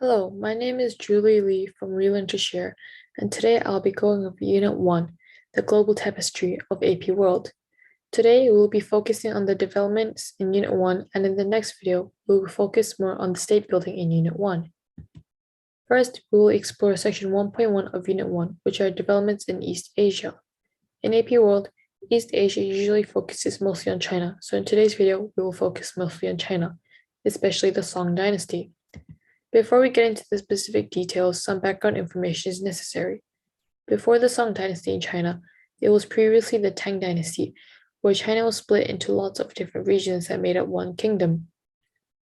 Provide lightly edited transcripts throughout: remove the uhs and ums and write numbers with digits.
Hello, my name is Julie Lee from Relearn to Share, and today I'll be going over Unit 1, the Global Tapestry of AP World. Today we will be focusing on the developments in Unit 1, and in the next video, we will focus more on the state building in Unit 1. First, we will explore Section 1.1 of Unit 1, which are developments in East Asia. In AP World, East Asia usually focuses mostly on China, so in today's video, we will focus mostly on China, especially the Song Dynasty. Before we get into the specific details, some background information is necessary. Before the Song Dynasty in China, it was previously the Tang Dynasty, where China was split into lots of different regions that made up one kingdom.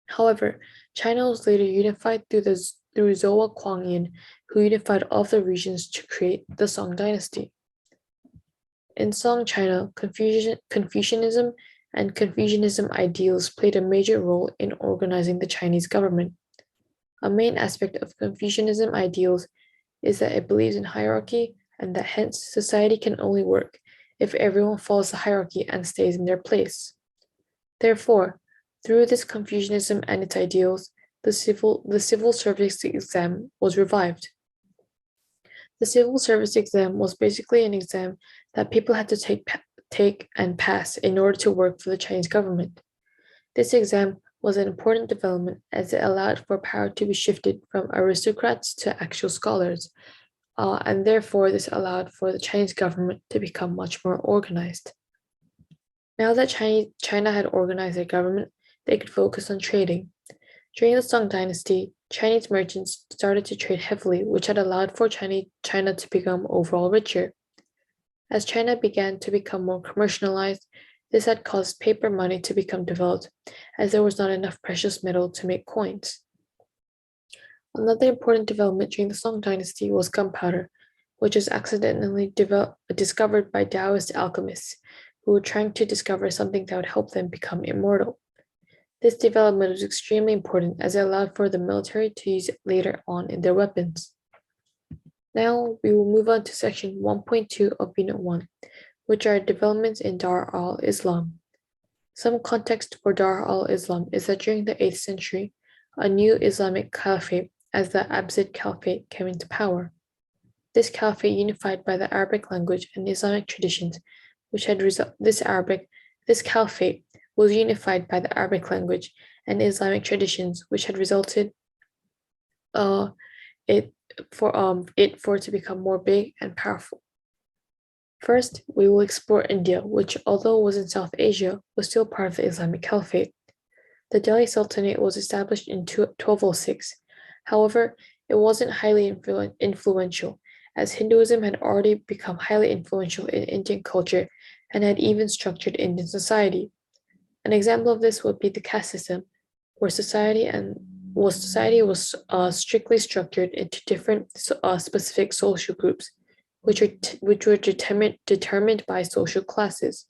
However, China was later unified through Zhou Huangyan, who unified all of the regions to create the Song Dynasty. In Song China, Confucianism and Confucianism ideals played a major role in organizing the Chinese government. A main aspect of Confucianism ideals is that it believes in hierarchy and that hence society can only work if everyone follows the hierarchy and stays in their place. Therefore, through this Confucianism and its ideals, the civil service exam was revived. The civil service exam was basically an exam that people had to take and pass in order to work for the Chinese government. This exam was an important development as it allowed for power to be shifted from aristocrats to actual scholars, and therefore this allowed for the Chinese government to become much more organized. Now that China had organized their government, they could focus on trading. During the Song Dynasty, Chinese merchants started to trade heavily, which had allowed for China to become overall richer. As China began to become more commercialized, this had caused paper money to become developed, as there was not enough precious metal to make coins. Another important development during the Song Dynasty was gunpowder, which was accidentally discovered by Taoist alchemists who were trying to discover something that would help them become immortal. This development was extremely important as it allowed for the military to use it later on in their weapons. Now we will move on to Section 1.2 of Unit 1, which are developments in Dar al Islam. Some context for Dar al Islam is that during the 8th century, a new Islamic caliphate, as the Abbasid Caliphate, came into power. This caliphate, unified by the Arabic language and Islamic traditions, this caliphate was unified by the Arabic language and Islamic traditions, which had resulted it for it to become more big and powerful. First, we will explore India, which, although it was in South Asia, was still part of the Islamic Caliphate. The Delhi Sultanate was established in 1206. However, it wasn't highly influential, as Hinduism had already become highly influential in Indian culture and had even structured Indian society. An example of this would be the caste system, where society was strictly structured into different specific social groups, which were determined by social classes.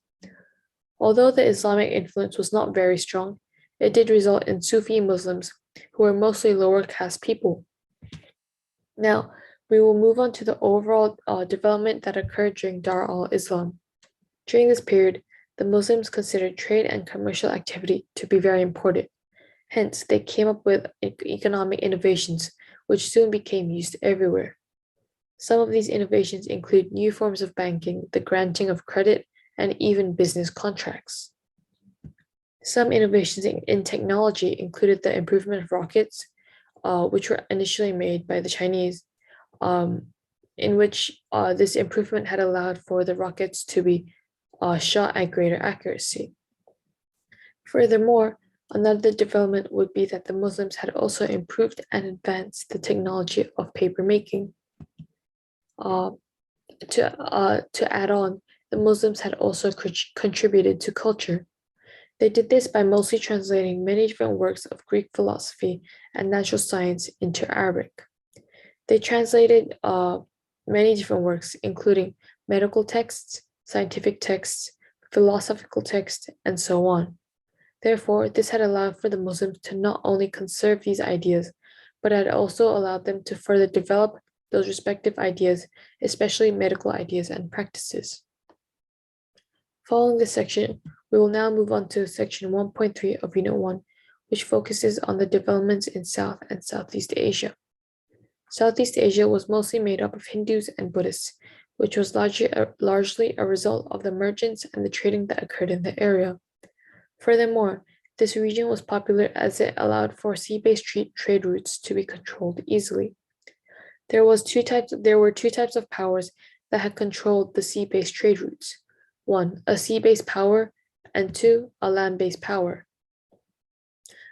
Although the Islamic influence was not very strong, it did result in Sufi Muslims, who were mostly lower caste people. Now, we will move on to the overall development that occurred during Dar al Islam. During this period, the Muslims considered trade and commercial activity to be very important. Hence, they came up with economic innovations, which soon became used everywhere. Some of these innovations include new forms of banking, the granting of credit, and even business contracts. Some innovations in technology included the improvement of rockets, which were initially made by the Chinese, in which this improvement had allowed for the rockets to be shot at greater accuracy. Furthermore, another development would be that the Muslims had also improved and advanced the technology of papermaking. To add on, the Muslims had also contributed to culture. They did this by mostly translating many different works of Greek philosophy and natural science into Arabic. They translated many different works, including medical texts, scientific texts, philosophical texts, and so on. Therefore, this had allowed for the Muslims to not only conserve these ideas, but had also allowed them to further develop those respective ideas, especially medical ideas and practices. Following this section, we will now move on to Section 1.3 of Unit 1, which focuses on the developments in South and Southeast Asia. Southeast Asia was mostly made up of Hindus and Buddhists, which was largely a result of the merchants and the trading that occurred in the area. Furthermore, this region was popular as it allowed for sea-based trade routes to be controlled easily. There were two types of powers that had controlled the sea-based trade routes. One, a sea-based power, and two, a land-based power.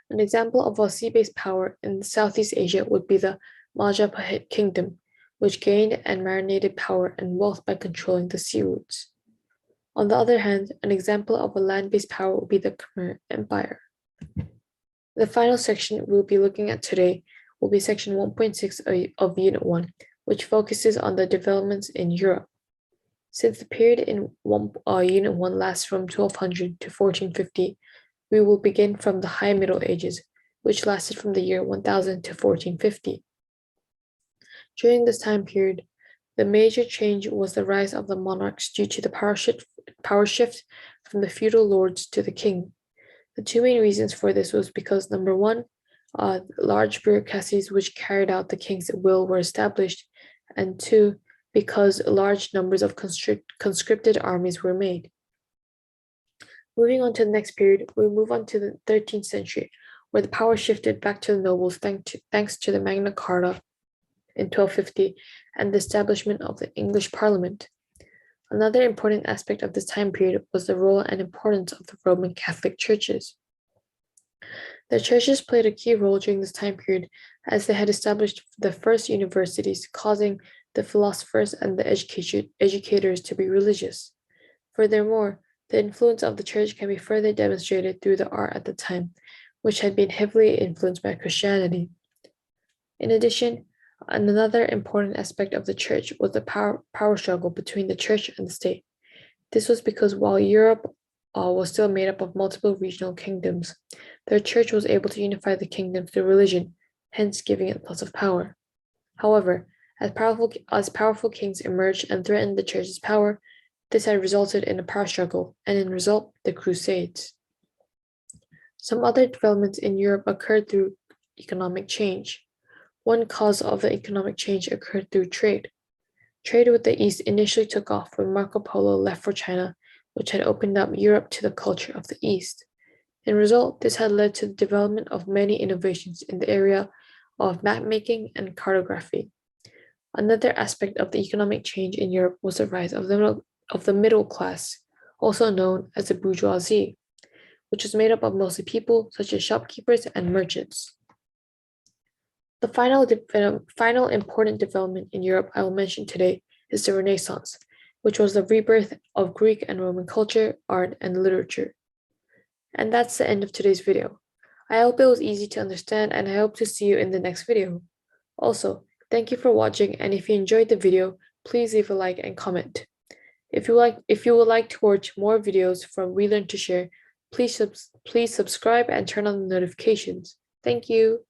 An example of a sea-based power in Southeast Asia would be the Majapahit Kingdom, which gained and marinated power and wealth by controlling the sea routes. On the other hand, an example of a land-based power would be the Khmer Empire. The final section we'll be looking at today will be section 1.6 of Unit 1, which focuses on the developments in Europe. Since the period in Unit 1 lasts from 1200 to 1450, we will begin from the High Middle Ages, which lasted from the year 1000 to 1450. During this time period, the major change was the rise of the monarchs due to the power shift from the feudal lords to the king. The two main reasons for this was because, number one, large bureaucracies which carried out the king's will were established, and two, because large numbers of conscripted armies were made. Moving on to the next period, we move on to the 13th century, where the power shifted back to the nobles thanks to the Magna Carta in 1250 and the establishment of the English Parliament. Another important aspect of this time period was the role and importance of the Roman Catholic churches. The churches played a key role during this time period as they had established the first universities, causing the philosophers and the educators to be religious. Furthermore, the influence of the church can be further demonstrated through the art at the time, which had been heavily influenced by Christianity. In addition, another important aspect of the church was the power struggle between the church and the state. This was because while Europe was still made up of multiple regional kingdoms, the church was able to unify the kingdoms through religion, hence giving it lots of power. However, as powerful kings emerged and threatened the church's power, this had resulted in a power struggle, and in result, the Crusades. Some other developments in Europe occurred through economic change. One cause of the economic change occurred through trade. Trade with the East initially took off when Marco Polo left for China, which had opened up Europe to the culture of the East. In result, this had led to the development of many innovations in the area of map-making and cartography. Another aspect of the economic change in Europe was the rise of the middle class, also known as the bourgeoisie, which was made up of mostly people such as shopkeepers and merchants. The final important development in Europe I will mention today is the Renaissance, which was the rebirth of Greek and Roman culture, art, and literature. And that's the end of today's video. I hope it was easy to understand, and I hope to see you in the next video. Also, thank you for watching, and if you enjoyed the video, please leave a like and comment. If you would like to watch more videos from We Learn to Share, please subscribe and turn on the notifications. Thank you.